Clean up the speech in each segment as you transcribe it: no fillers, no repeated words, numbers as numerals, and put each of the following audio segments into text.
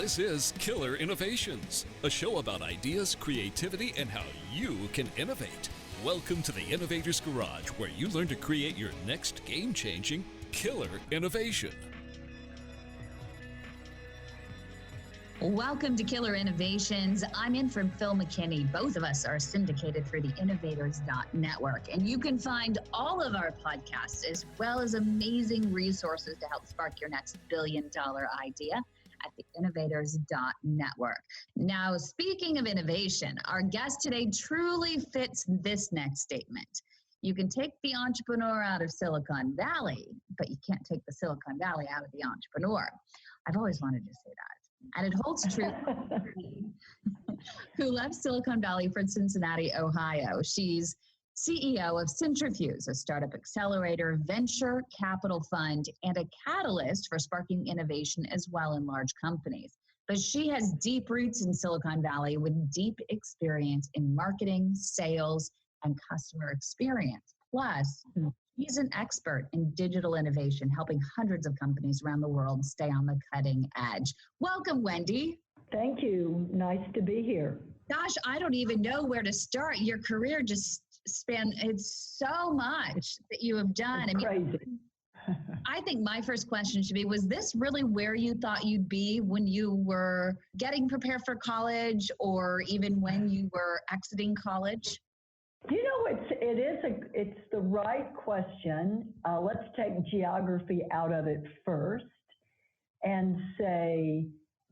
This is Killer Innovations, a show about ideas, creativity, and how you can innovate. Welcome to the Innovator's Garage, where you learn to create your next game-changing killer innovation. Welcome to Killer Innovations. I'm in from Phil McKinney. Both of us are syndicated through the Innovators.network. And you can find all of our podcasts as well as amazing resources to help spark your next billion-dollar idea at the Innovators.network. Now, speaking of innovation, our guest today truly fits this next statement. You can take the entrepreneur out of Silicon Valley, but you can't take the Silicon Valley out of the entrepreneur. I've always wanted to say that. And it holds true for me, who left Silicon Valley for Cincinnati, Ohio. She's CEO of Cintrifuse, a startup accelerator, venture capital fund, and a catalyst for sparking innovation as well in large companies. But she has deep roots in Silicon Valley with deep experience in marketing, sales, and customer experience. Plus, she's an expert in digital innovation, helping hundreds of companies around the world stay on the cutting edge. Welcome, Wendy. Thank you. Nice to be here. Gosh, I don't even know where to start. Your career just it's so much that you have done. It's crazy. I think my first question should be, was this really where you thought you'd be when you were getting prepared for college or even when you were exiting college? You know, it's the right question. Let's take geography out of it first and say,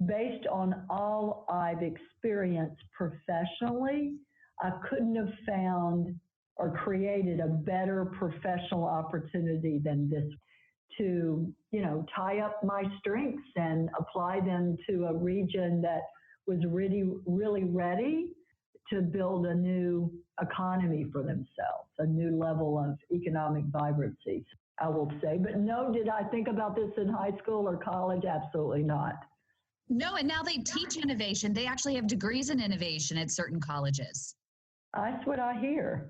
based on all I've experienced professionally, I couldn't have found or created a better professional opportunity than this to, tie up my strengths and apply them to a region that was really, really ready to build a new economy for themselves, a new level of economic vibrancy, I will say. But no, did I think about this in high school or college? Absolutely not. No, and now they teach innovation. They actually have degrees in innovation at certain colleges. That's what I hear.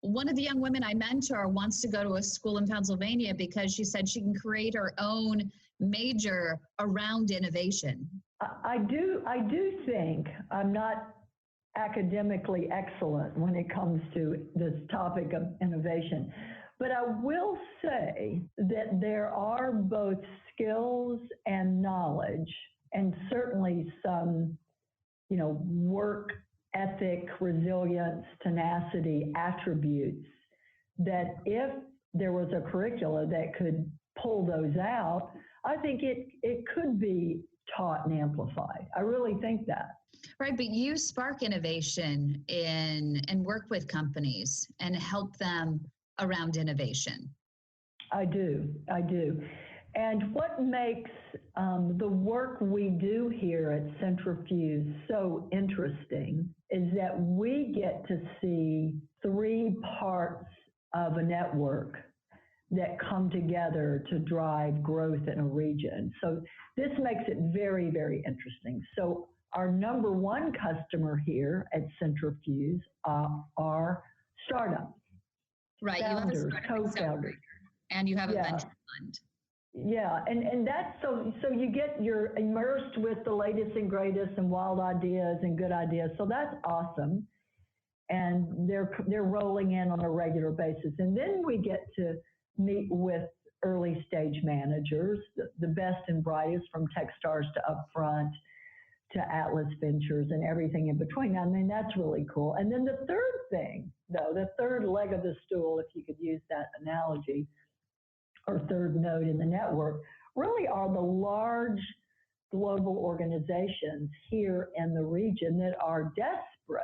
One of the young women I mentor wants to go to a school in Pennsylvania because she said she can create her own major around innovation. I do think I'm not academically excellent when it comes to this topic of innovation, but I will say that there are both skills and knowledge and certainly some, work ethic, resilience, tenacity attributes that if there was a curricula that could pull those out, I think it could be taught and amplified. I really think that. Right, but you spark innovation and work with companies and help them around innovation. I do. And what makes the work we do here at Cintrifuse so interesting is that we get to see three parts of a network that come together to drive growth in a region. So this makes it very, very interesting. So our number one customer here at Cintrifuse are startups. Right, founders, you have a startup co-founders. And you have a venture fund. Yeah, and that's so you're immersed with the latest and greatest and wild ideas and good ideas. So that's awesome. And they're rolling in on a regular basis. And then we get to meet with early stage managers, the best and brightest, from Techstars to Upfront to Atlas Ventures and everything in between. I mean, that's really cool. And then the third thing, though, the third leg of the stool, if you could use that analogy, or third node in the network, really are the large global organizations here in the region that are desperate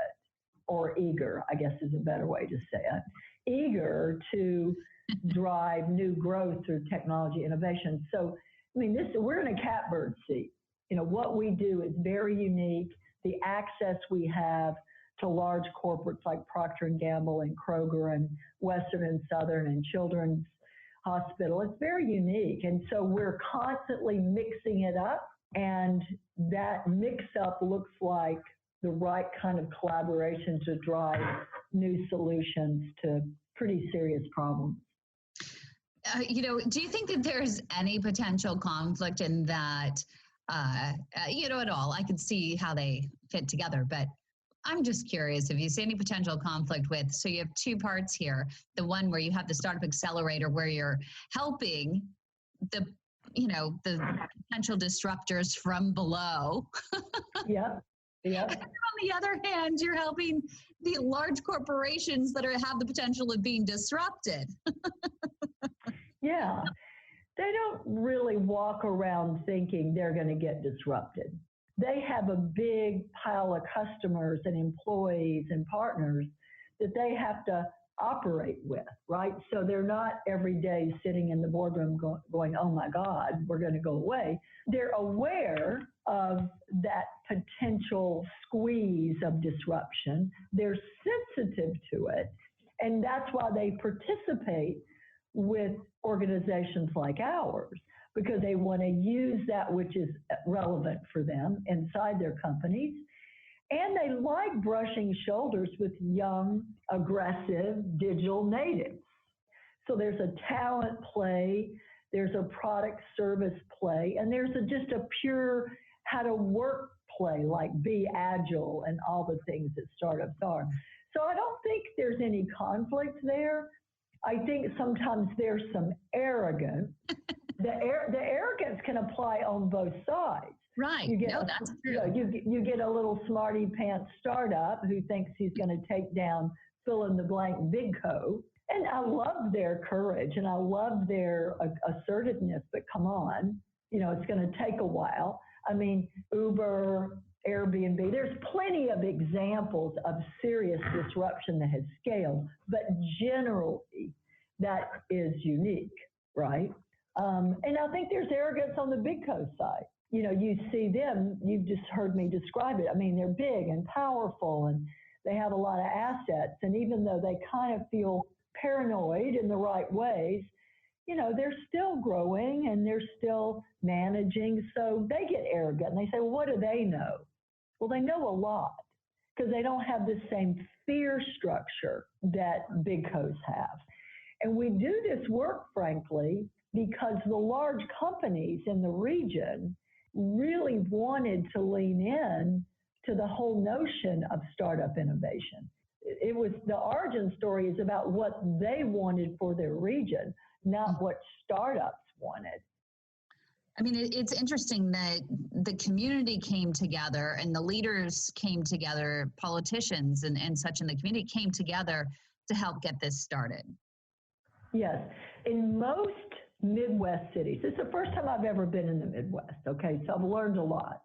or eager, I guess is a better way to say it, eager to drive new growth through technology innovation. So, I mean, we're in a catbird seat. What we do is very unique. The access we have to large corporates like Procter & Gamble and Kroger and Western and Southern and Children's Hospital, it's very unique. And so we're constantly mixing it up, and that mix-up looks like the right kind of collaboration to drive new solutions to pretty serious problems. Do you think that there's any potential conflict in that, at all? I could see how they fit together, but I'm just curious if you see any potential conflict with, so you have two parts here. The one where you have the startup accelerator where you're helping the potential disruptors from below. Yep. Yep. And on the other hand, you're helping the large corporations that have the potential of being disrupted. Yeah. They don't really walk around thinking they're going to get disrupted. They have a big pile of customers and employees and partners that they have to operate with, right? So they're not every day sitting in the boardroom going, oh my God, we're going to go away. They're aware of that potential squeeze of disruption. They're sensitive to it. And that's why they participate with organizations like ours, because they want to use that which is relevant for them inside their companies. And they like brushing shoulders with young, aggressive digital natives. So there's a talent play, there's a product service play, and there's just a pure how to work play, like be agile and all the things that startups are. So I don't think there's any conflict there. I think sometimes there's some arrogance. The arrogance can apply on both sides. Right. That's true. You get a little smarty pants startup who thinks he's going to take down fill in the blank BigCo. And I love their courage and I love their assertiveness, but come on, it's going to take a while. I mean, Uber, Airbnb, there's plenty of examples of serious disruption that has scaled, but generally that is unique, right? And I think there's arrogance on the BigCo side. You see them, you've just heard me describe it. I mean, they're big and powerful and they have a lot of assets. And even though they kind of feel paranoid in the right ways, they're still growing and they're still managing. So they get arrogant and they say, well, what do they know? Well, they know a lot because they don't have the same fear structure that BigCos have. And we do this work, frankly, because the large companies in the region really wanted to lean in to the whole notion of startup innovation. It was the origin story is about what they wanted for their region, not what startups wanted. I mean, it's interesting that the community came together and the leaders came together, politicians and such in the community came together to help get this started. Yes. In most Midwest cities, it's the first time I've ever been in the Midwest, okay? So I've learned a lot.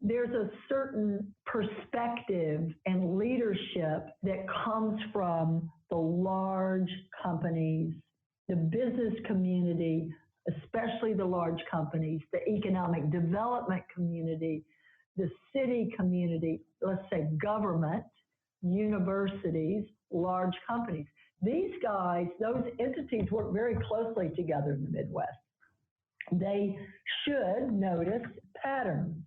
There's a certain perspective and leadership that comes from the large companies, the business community, especially the large companies, the economic development community, the city community, let's say government, universities, large companies. These guys, those entities work very closely together in the Midwest. They should notice patterns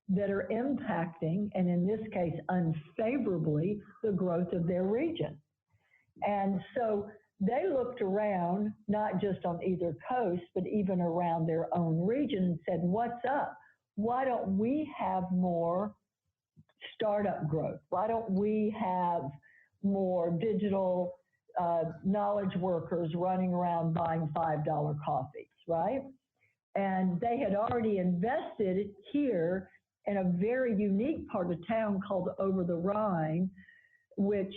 that are impacting, and in this case, unfavorably, the growth of their region. And so they looked around, not just on either coast, but even around their own region and said, what's up? Why don't we have more startup growth? Why don't we have more digital knowledge workers running around buying $5 coffees, right? And they had already invested here in a very unique part of town called Over the Rhine, which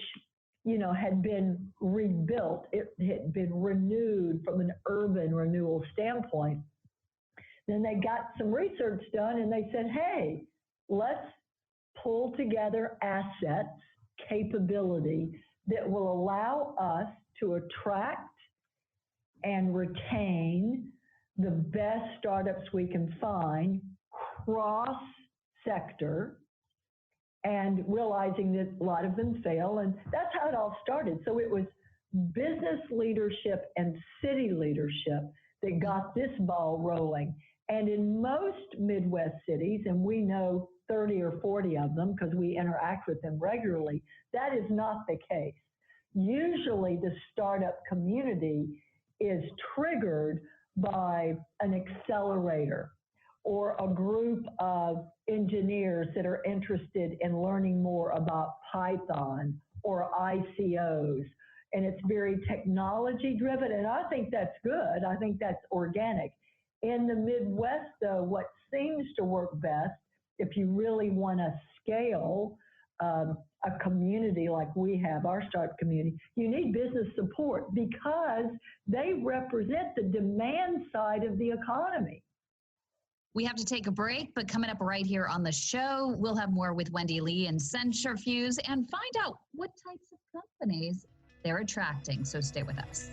had been rebuilt. It had been renewed from an urban renewal standpoint. Then they got some research done and they said, hey, let's pull together assets, capability that will allow us to attract and retain the best startups we can find cross-sector, and realizing that a lot of them fail. And that's how it all started. So it was business leadership and city leadership that got this ball rolling. And in most Midwest cities, and we know 30 or 40 of them because we interact with them regularly, that is not the case. Usually the startup community is triggered by an accelerator or a group of engineers that are interested in learning more about Python or ICOs, and it's very technology driven, and I think that's good. I think that's organic. In the Midwest, though, what seems to work best, if you really want to scale a community like we have, our startup community, you need business support because they represent the demand side of the economy. We have to take a break, but coming up right here on the show, we'll have more with Wendy Lea and Cintrifuse and find out what types of companies they're attracting. So stay with us.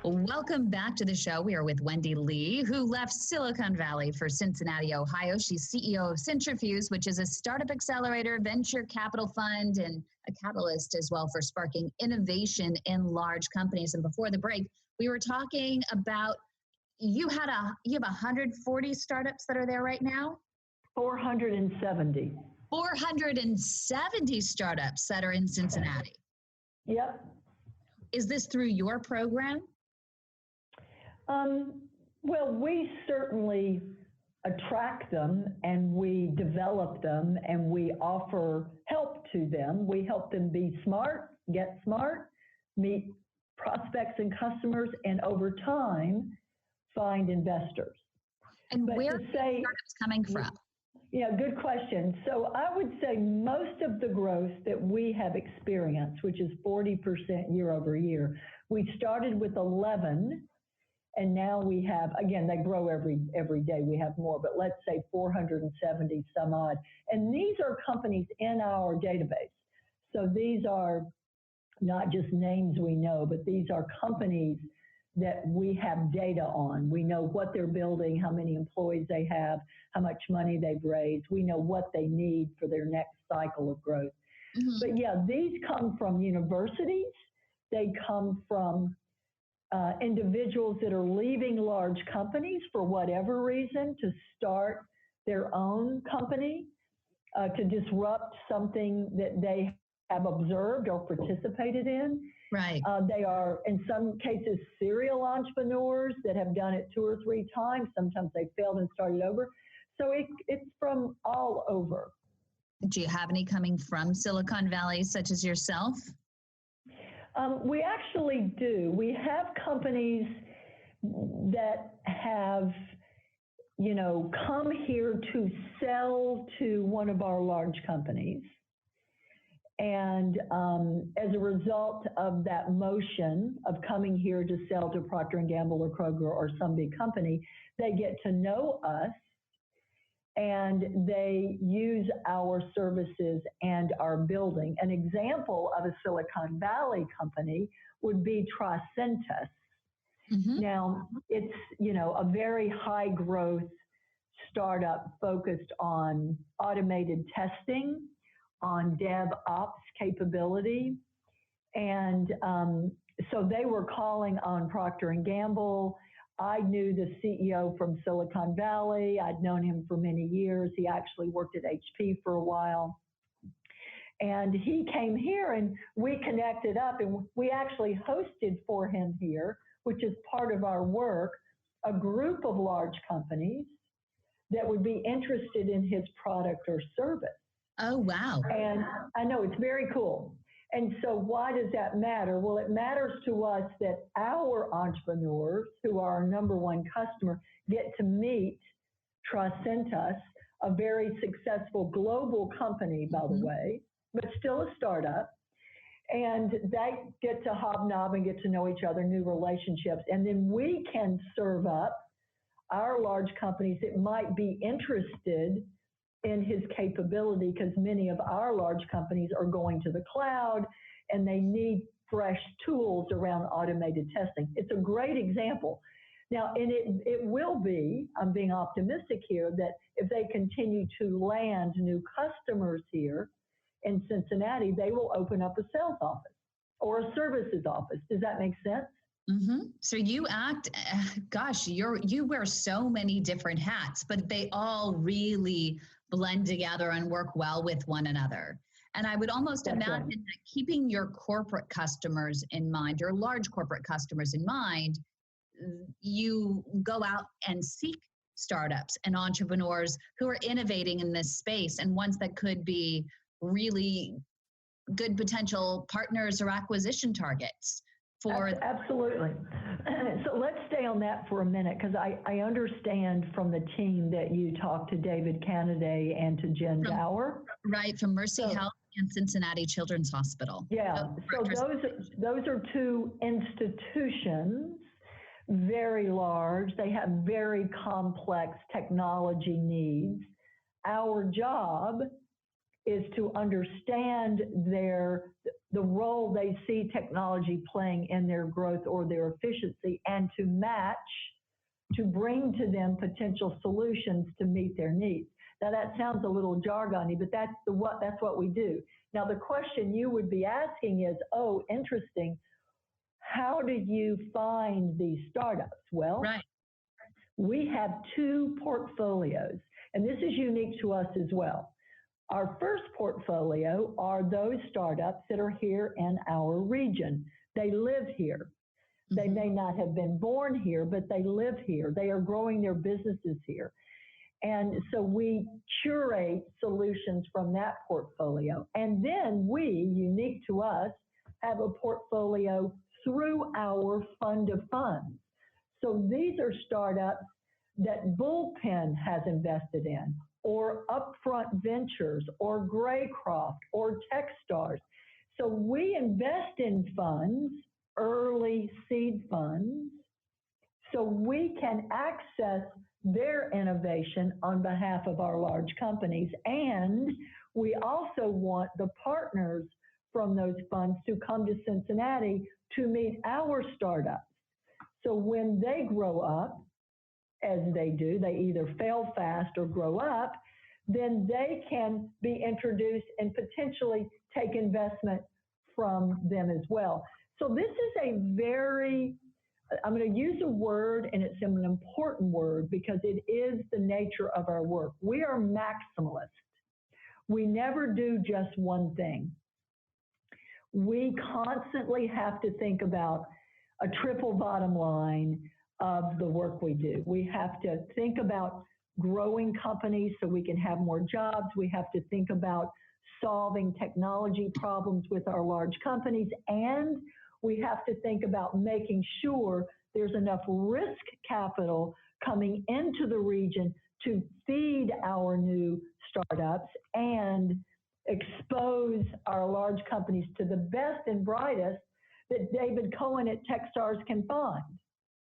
Welcome back to the show. We are with Wendy Lea, who left Silicon Valley for Cincinnati, Ohio. She's CEO of Cintrifuse, which is a startup accelerator, venture capital fund, and a catalyst as well for sparking innovation in large companies. And before the break, we were talking about you have 140 startups that are there right now? 470. 470 startups that are in Cincinnati. Yep. Is this through your program? Well, we certainly attract them and we develop them and we offer help to them. We help them be smart, get smart, meet prospects and customers, and over time, find investors. And where are startups coming from? Yeah, good question. So I would say most of the growth that we have experienced, which is 40% year over year, we started with 11, and now we have, again, they grow every day. We have more, but let's say 470 some odd. And these are companies in our database. So these are not just names we know, but these are companies that we have data on. We know what they're building, how many employees they have, how much money they've raised. We know what they need for their next cycle of growth. Mm-hmm. But yeah, these come from universities. They come from individuals that are leaving large companies for whatever reason to start their own company, to disrupt something that they have observed or participated in. Right. They are, in some cases, serial entrepreneurs that have done it 2 or 3 times. Sometimes they failed and started over. So it's from all over. Do you have any coming from Silicon Valley, such as yourself? We actually do. We have companies that have, come here to sell to one of our large companies. And as a result of that motion of coming here to sell to Procter & Gamble or Kroger or some big company, they get to know us and they use our services and our building. An example of a Silicon Valley company would be Tricentis. Mm-hmm. Now, it's, a very high growth startup focused on automated testing, on DevOps capability. And so they were calling on Procter & Gamble. I knew the CEO from Silicon Valley. I'd known him for many years. He actually worked at HP for a while. And he came here and we connected up and we actually hosted for him here, which is part of our work, a group of large companies that would be interested in his product or service. Oh, wow. And I know it's very cool. And so why does that matter? Well, it matters to us that our entrepreneurs, who are our number one customer, get to meet Tricentis, a very successful global company, by the way, but still a startup. And they get to hobnob and get to know each other, new relationships. And then we can serve up our large companies that might be interested in his capability, because many of our large companies are going to the cloud and they need fresh tools around automated testing. It's a great example. Now, and it will be, I'm being optimistic here, that if they continue to land new customers here in Cincinnati, they will open up a sales office or a services office. Does that make sense? Mm-hmm. So you act, gosh, you wear so many different hats, but they all really blend together and work well with one another. And I would almost imagine that keeping your corporate customers in mind, your large corporate customers in mind, you go out and seek startups and entrepreneurs who are innovating in this space and ones that could be really good potential partners or acquisition targets for. Absolutely. So let's stay on that for a minute, because I understand from the team that you talked to David Canaday and to Jen Dower. Right, from Mercy Health and Cincinnati Children's Hospital. Yeah, so those are two institutions, very large. They have very complex technology needs. Our job is to understand the role they see technology playing in their growth or their efficiency, and to match, to bring to them potential solutions to meet their needs. Now that sounds a little jargony, but that's what we do. Now the question you would be asking is, oh, interesting, how do you find these startups? Well, right. We have two portfolios, and this is unique to us as well. Our first portfolio are those startups that are here in our region. They live here. They may not have been born here, but they live here. They are growing their businesses here. And so we curate solutions from that portfolio. And then we, unique to us, have a portfolio through our fund of funds. So these are startups that Bullpen has invested in, or Upfront Ventures, or Graycroft, or Techstars. So we invest in funds, early seed funds, so we can access their innovation on behalf of our large companies. And we also want the partners from those funds to come to Cincinnati to meet our startups. So when they grow up, as they do, they either fail fast or grow up, then they can be introduced and potentially take investment from them as well. So this is a very, I'm going to use a word, and it's an important word because it is the nature of our work. We are maximalists. We never do just one thing. We constantly have to think about a triple bottom line of the work we do. We have to think about growing companies so we can have more jobs. We have to think about solving technology problems with our large companies, and we have to think about making sure there's enough risk capital coming into the region to feed our new startups and expose our large companies to the best and brightest that David Cohen at Techstars can find,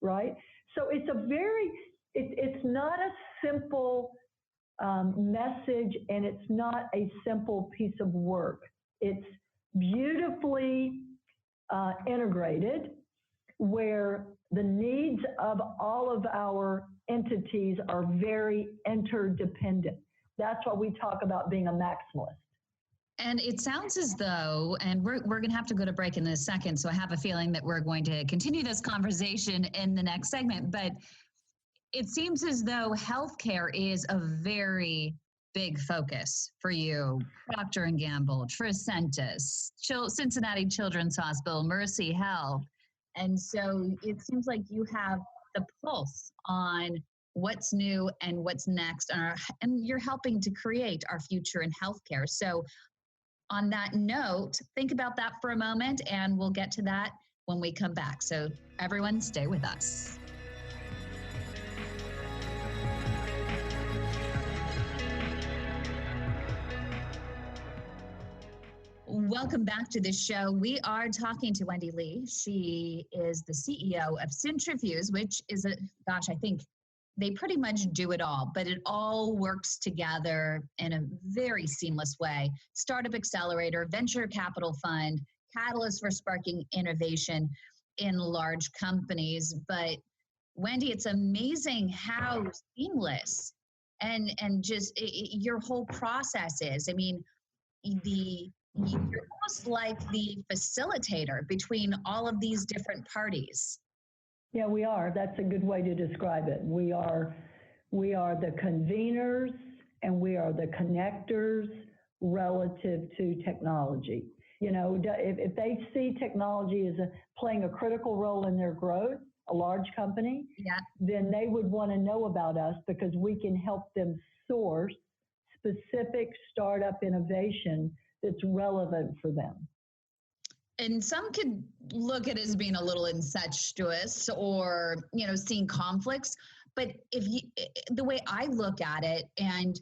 right? So it's it's not a simple message, and it's not a simple piece of work. It's beautifully integrated, where the needs of all of our entities are very interdependent. That's why we talk about being a maximalist. And it sounds as though, and we're going to have to go to break in a second, so I have a feeling that we're going to continue this conversation in the next segment, but it seems as though healthcare is a very big focus for you. Procter & Gamble, Tricentis, Cincinnati Children's Hospital, Mercy Health. And so it seems like you have the pulse on what's new and what's next, and you're helping to create our future in healthcare. So on that note, think about that for a moment, and we'll get to that when we come back. So everyone, stay with us. Welcome back to the show. We are talking to Wendy Lea. She is the CEO of Cintrifuse, which is I think they pretty much do it all, but it all works together in a very seamless way. Startup accelerator, venture capital fund, catalyst for sparking innovation in large companies. But Wendy, it's amazing how seamless and just your whole process is. I mean, you're almost like the facilitator between all of these different parties. Yeah, we are. That's a good way to describe it. We are the conveners and we are the connectors relative to technology. You know, if they see technology as playing a critical role in their growth, a large company, then they would want to know about us because we can help them source specific startup innovation that's relevant for them. And some could look at it as being a little incestuous or, you know, seeing conflicts. But if you, the way I look at it and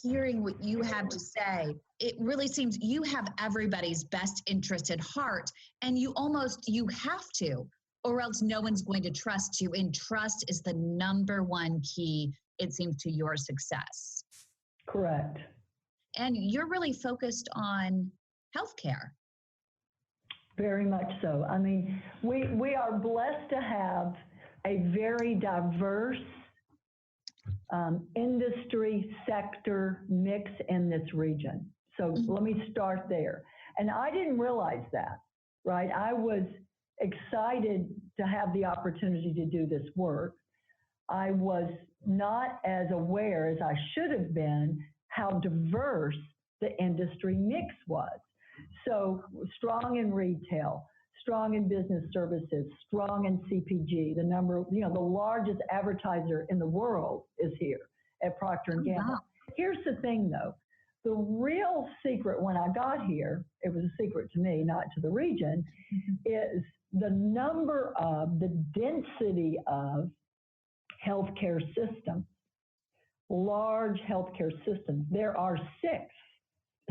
hearing what you have to say, it really seems you have everybody's best interest at heart, and you have to, or else no one's going to trust you. And trust is the number one key, it seems, to your success. Correct. And you're really focused on healthcare. Very much so. I mean, we are blessed to have a very diverse industry sector mix in this region. So let me start there. And I didn't realize that, right? I was excited to have the opportunity to do this work. I was not as aware as I should have been how diverse the industry mix was. So strong in retail, strong in business services, strong in CPG. The largest advertiser in the world is here at Procter & Gamble. Wow. Here's the thing though, the real secret when I got here, it was a secret to me, not to the region, is the density of healthcare systems, large healthcare systems. There are 6.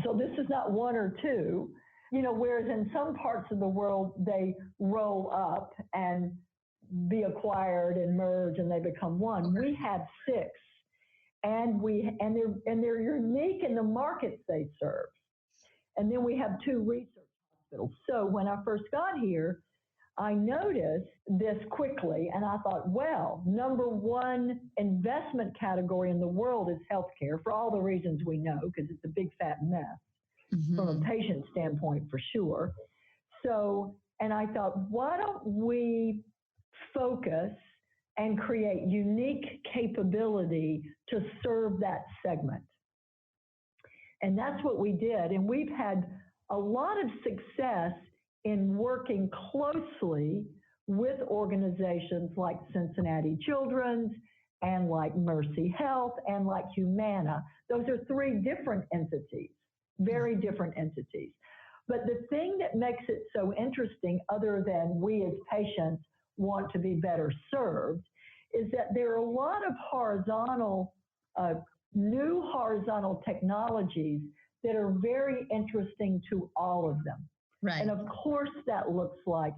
So this is not 1 or 2, you know, whereas in some parts of the world, they roll up and be acquired and merge and they become one. We have 6, and they're unique in the markets they serve. And then we have 2 research hospitals. So when I first got here, I noticed this quickly, and I thought, well, number 1 investment category in the world is healthcare for all the reasons we know, because it's a big fat mess from a patient standpoint for sure. So, and I thought, why don't we focus and create unique capability to serve that segment? And that's what we did. And we've had a lot of success in working closely with organizations like Cincinnati Children's and like Mercy Health and like Humana. Those are 3 different entities, very different entities. But the thing that makes it so interesting, other than we as patients want to be better served, is that there are a lot of new horizontal technologies that are very interesting to all of them. Right. And of course, that looks like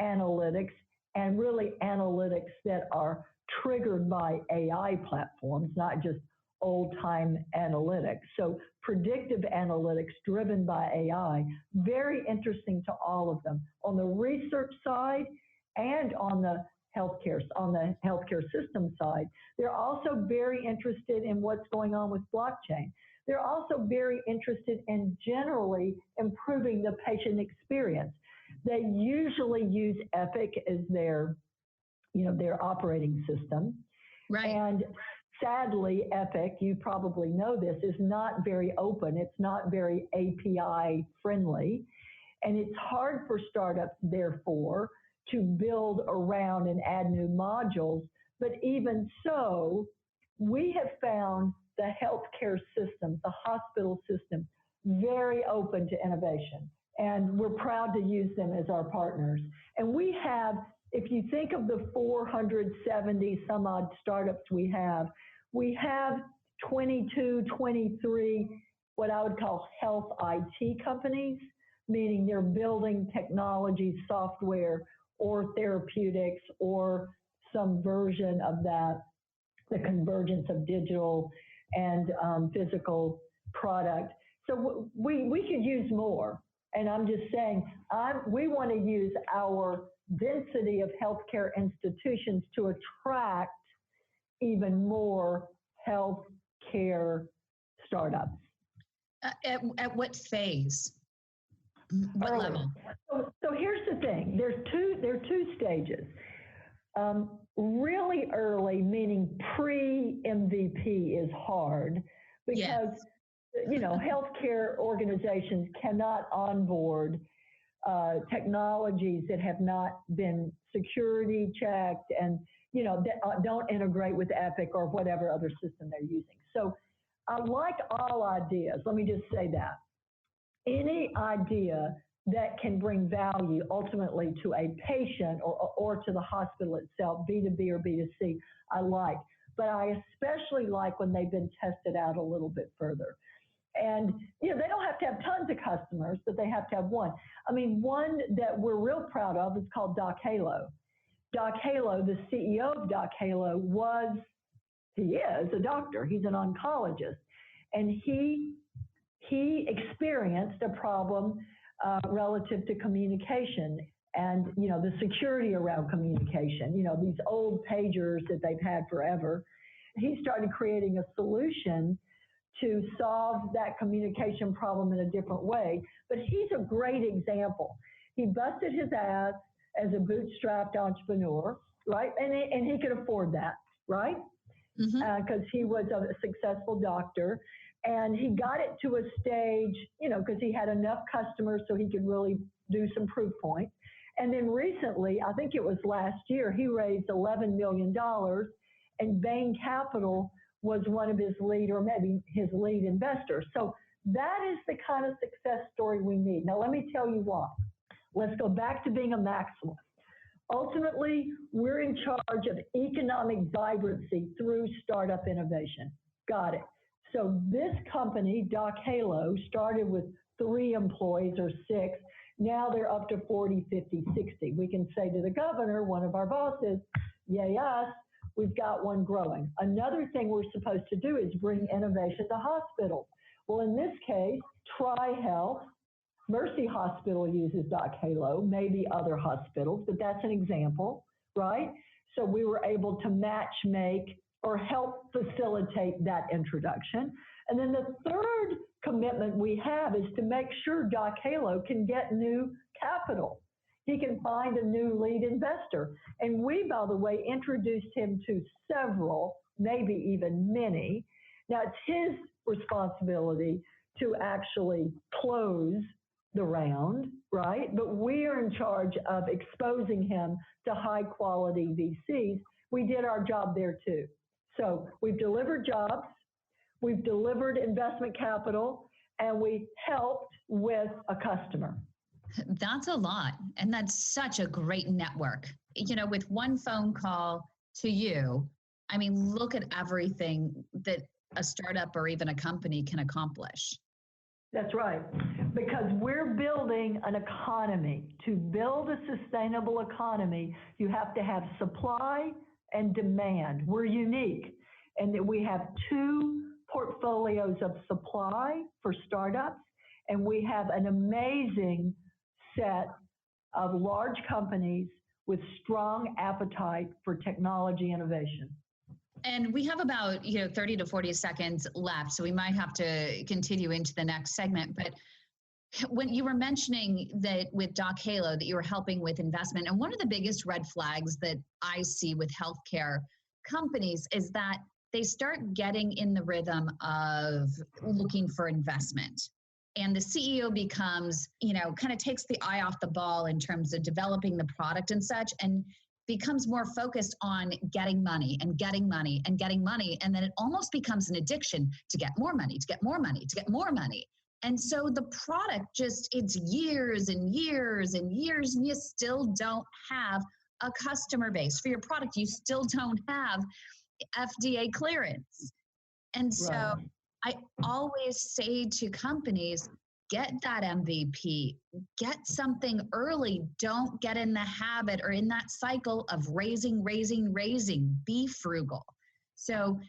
analytics, and really analytics that are triggered by AI platforms, not just old-time analytics. So predictive analytics driven by AI, very interesting to all of them. On the research side and on the healthcare system side, they're also very interested in what's going on with blockchain. They're also very interested in generally improving the patient experience. They usually use Epic as their operating system. Right. And sadly, Epic, you probably know this, is not very open. It's not very API friendly. And it's hard for startups, therefore, to build around and add new modules. But even so, we have found the healthcare system, the hospital system, very open to innovation. And we're proud to use them as our partners. And we have, if you think of the 470 some odd startups we have 22, 23, what I would call health IT companies, meaning they're building technology, software, or therapeutics, or some version of that, the convergence of digital and physical product. So we could use more. And I'm just saying, we want to use our density of healthcare institutions to attract even more healthcare startups. At what phase? What level? So here's the thing. There are two stages. Really early, meaning pre-MVP, is hard, because, healthcare organizations cannot onboard technologies that have not been security checked and, that don't integrate with Epic or whatever other system they're using. So I like all ideas. Let me just say that. Any idea that can bring value ultimately to a patient or to the hospital itself, B2B or B2C, I like. But I especially like when they've been tested out a little bit further. And, they don't have to have tons of customers, but they have to have one. I mean, one that we're real proud of is called Doc Halo. Doc Halo, the CEO of Doc Halo he is a doctor. He's an oncologist. And he experienced a problem relative to communication and, the security around communication, these old pagers that they've had forever. He started creating a solution to solve that communication problem in a different way. But he's a great example. He busted his ass as a bootstrapped entrepreneur, right? And he could afford that, right? Because he was a successful doctor. And he got it to a stage, because he had enough customers so he could really do some proof points. And then recently, I think it was last year, he raised $11 million, and Bain Capital was one of his lead, or maybe his lead investor. So that is the kind of success story we need. Now, let me tell you why. Let's go back to being a maximalist. Ultimately, we're in charge of economic vibrancy through startup innovation. Got it. So this company, Doc Halo, started with 3 employees or 6. Now they're up to 40, 50, 60. We can say to the governor, one of our bosses, yay us, we've got one growing. Another thing we're supposed to do is bring innovation to hospitals. Well, in this case, TriHealth, Mercy Hospital uses Doc Halo, maybe other hospitals, but that's an example, right? So we were able to match make or help facilitate that introduction. And then the third commitment we have is to make sure Doc Halo can get new capital. He can find a new lead investor. And we, by the way, introduced him to several, maybe even many. Now, it's his responsibility to actually close the round, right? But we are in charge of exposing him to high quality VCs. We did our job there too. So we've delivered jobs, we've delivered investment capital, and we helped with a customer. That's a lot. And that's such a great network. With one phone call to you, I mean, look at everything that a startup or even a company can accomplish. That's right. Because we're building an economy. To build a sustainable economy, you have to have supply and demand. We're unique in that we have 2 portfolios of supply for startups, and we have an amazing set of large companies with strong appetite for technology innovation. And we have about 30 to 40 seconds left, so we might have to continue into the next segment. But when you were mentioning that with Doc Halo, that you were helping with investment, and one of the biggest red flags that I see with healthcare companies is that they start getting in the rhythm of looking for investment. And the CEO becomes, kind of takes the eye off the ball in terms of developing the product and such, and becomes more focused on getting money and getting money and getting money. And then it almost becomes an addiction to get more money, to get more money, to get more money. And so the product it's years and years and years, and you still don't have a customer base for your product. You still don't have FDA clearance. And so Right. I always say to companies, get that MVP, get something early. Don't get in the habit or in that cycle of raising. Be frugal. So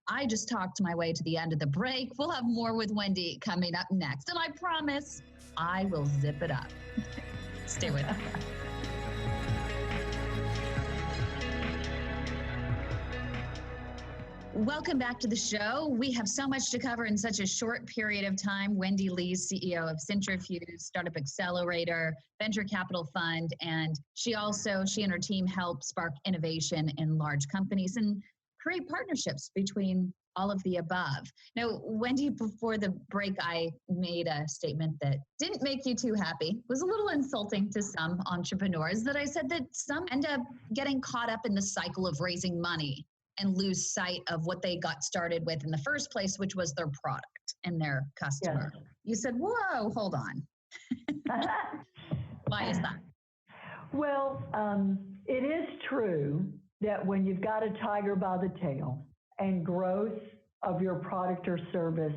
I just talked my way to the end of the break. We'll have more with Wendy coming up next. And I promise I will zip it up. Stay with us. Welcome back to the show. We have so much to cover in such a short period of time. Wendy Lea, CEO of Cintrifuse, Startup Accelerator, Venture Capital Fund, and she and her team help spark innovation in large companies. And create partnerships between all of the above. Now, Wendy, before the break, I made a statement that didn't make you too happy, was a little insulting to some entrepreneurs, that I said that some end up getting caught up in the cycle of raising money and lose sight of what they got started with in the first place, which was their product and their customer. Yes. You said, whoa, hold on. Why is that? Well, it is true that when you've got a tiger by the tail and growth of your product or service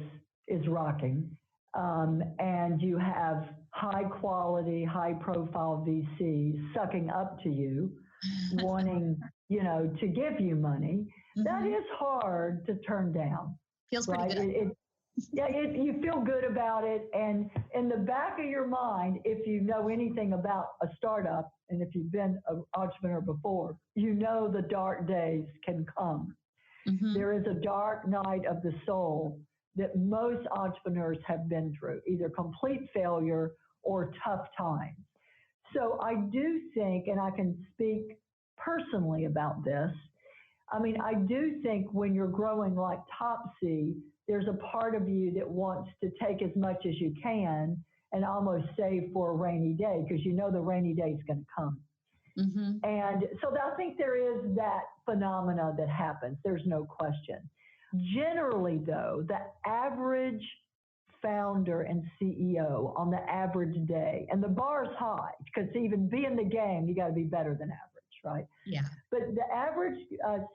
is rocking, and you have high quality, high profile VCs sucking up to you, wanting, to give you money, that is hard to turn down. Feels pretty good. You feel good about it. And in the back of your mind, if you know anything about a startup, and if you've been an entrepreneur before, the dark days can come. Mm-hmm. There is a dark night of the soul that most entrepreneurs have been through, either complete failure or tough times. So I do think, and I can speak personally about this, I do think when you're growing like Topsy, there's a part of you that wants to take as much as you can and almost save for a rainy day, because the rainy day is going to come. Mm-hmm. And so I think there is that phenomena that happens. There's no question. Generally, though, the average founder and CEO on the average day, and the bar is high, because to even be in the game, you got to be better than average. Right? Yeah. But the average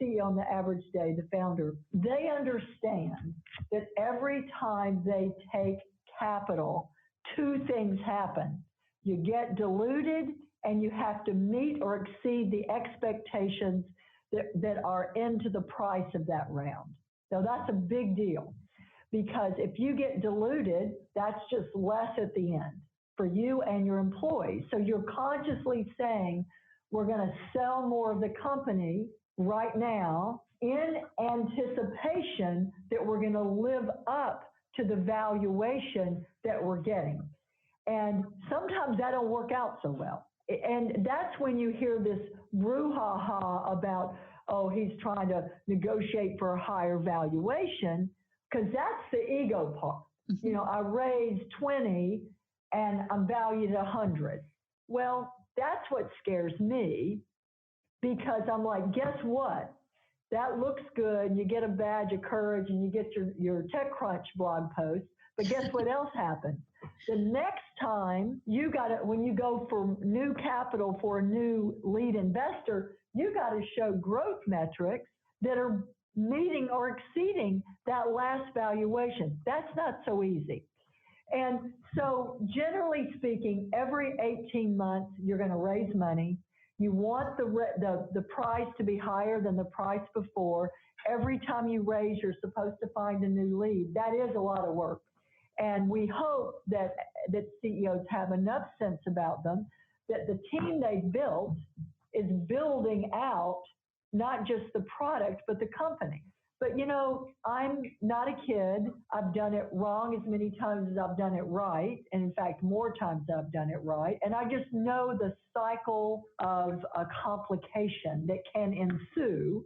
CEO on the average day, the founder, they understand that every time they take capital, two things happen. You get diluted, and you have to meet or exceed the expectations that are into the price of that round. Now, that's a big deal, because if you get diluted, that's just less at the end for you and your employees. So you're consciously saying, we're going to sell more of the company right now in anticipation that we're going to live up to the valuation that we're getting. And sometimes that don't work out so well. And that's when you hear this brouhaha about, oh, he's trying to negotiate for a higher valuation, because that's the ego part. Mm-hmm. I raised 20 and I'm valued at 100. Well, that's what scares me, because I'm like, guess what? That looks good. You get a badge of courage and you get your TechCrunch blog post. But guess what else happens? The next time when you go for new capital for a new lead investor, you got to show growth metrics that are meeting or exceeding that last valuation. That's not so easy. And so generally speaking, every 18 months, you're going to raise money. You want the price to be higher than the price before. Every time you raise, you're supposed to find a new lead. That is a lot of work. And we hope that CEOs have enough sense about them, that the team they built is building out not just the product, but the company. But, I'm not a kid. I've done it wrong as many times as I've done it right. And in fact, more times I've done it right. And I just know the cycle of a complication that can ensue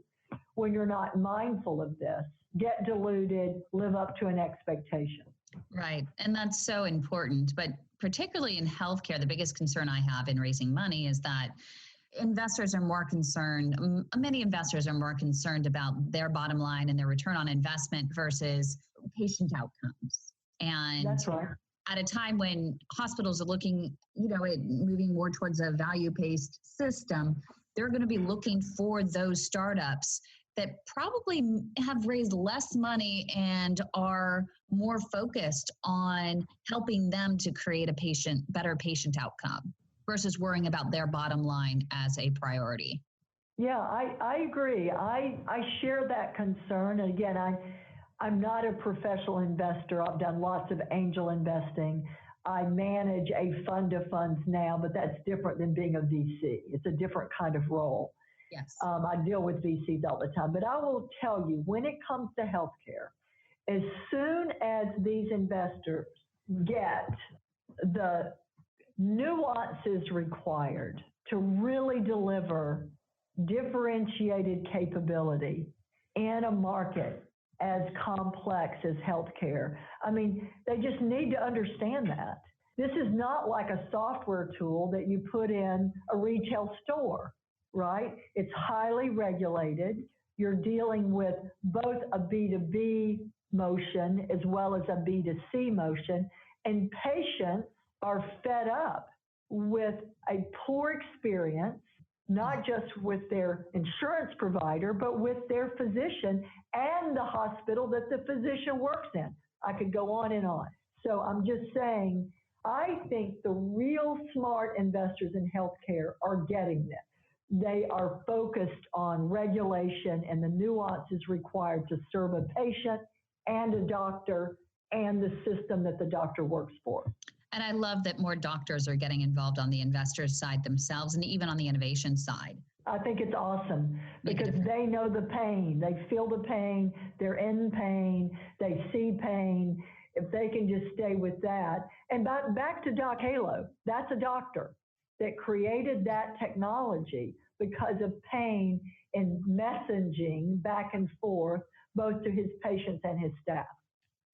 when you're not mindful of this. Get diluted, live up to an expectation. Right. And that's so important. But particularly in healthcare, the biggest concern I have in raising money is that investors are more concerned, many investors are more concerned about their bottom line and their return on investment versus patient outcomes. And that's right. At a time when hospitals are looking, at moving more towards a value-based system, they're going to be looking for those startups that probably have raised less money and are more focused on helping them to create a better patient outcome versus worrying about their bottom line as a priority. Yeah, I agree. I share that concern. And again, I'm not a professional investor. I've done lots of angel investing. I manage a fund of funds now, but that's different than being a VC. It's a different kind of role. Yes. I deal with VCs all the time. But I will tell you, when it comes to healthcare, as soon as these investors get the nuances required to really deliver differentiated capability in a market as complex as healthcare. I mean, they just need to understand that. This is not like a software tool that you put in a retail store, right? It's highly regulated. You're dealing with both a B2B motion as well as a B2C motion, and patients are fed up with a poor experience, not just with their insurance provider, but with their physician and the hospital that the physician works in. I could go on and on. So I'm just saying, I think the real smart investors in healthcare are getting this. They are focused on regulation and the nuances required to serve a patient and a doctor and the system that the doctor works for. And I love that more doctors are getting involved on the investors side themselves and even on the innovation side. I think it's awesome because they know the pain. They feel the pain. They're in pain. They see pain. If they can just stay with that. And back to Doc Halo, that's a doctor that created that technology because of pain and messaging back and forth, both to his patients and his staff.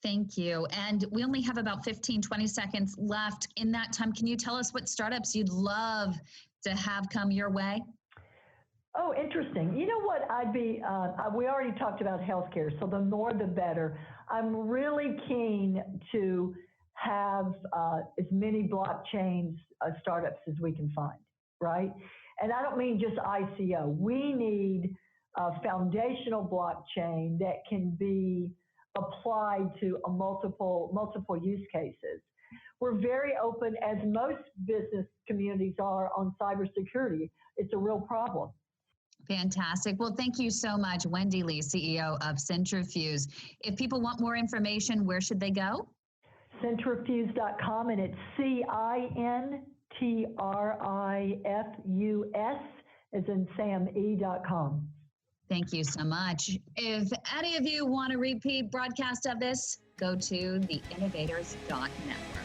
Thank you. And we only have about 15, 20 seconds left. In that time, can you tell us what startups you'd love to have come your way? Oh, interesting. You know what we already talked about healthcare, so the more the better. I'm really keen to have as many blockchain startups as we can find, right? And I don't mean just ICO. We need a foundational blockchain that can be applied to a multiple use cases. We're very open, as most business communities are, on cybersecurity. It's a real problem. Fantastic. Well, thank you so much, Wendy Lea, CEO of Cintrifuse. If people want more information, where should they go? Cintrifuse.com, and it's CINTRIFUS, as in SamE.com. Thank you so much. If any of you want a repeat broadcast of this, go to theinnovators.network.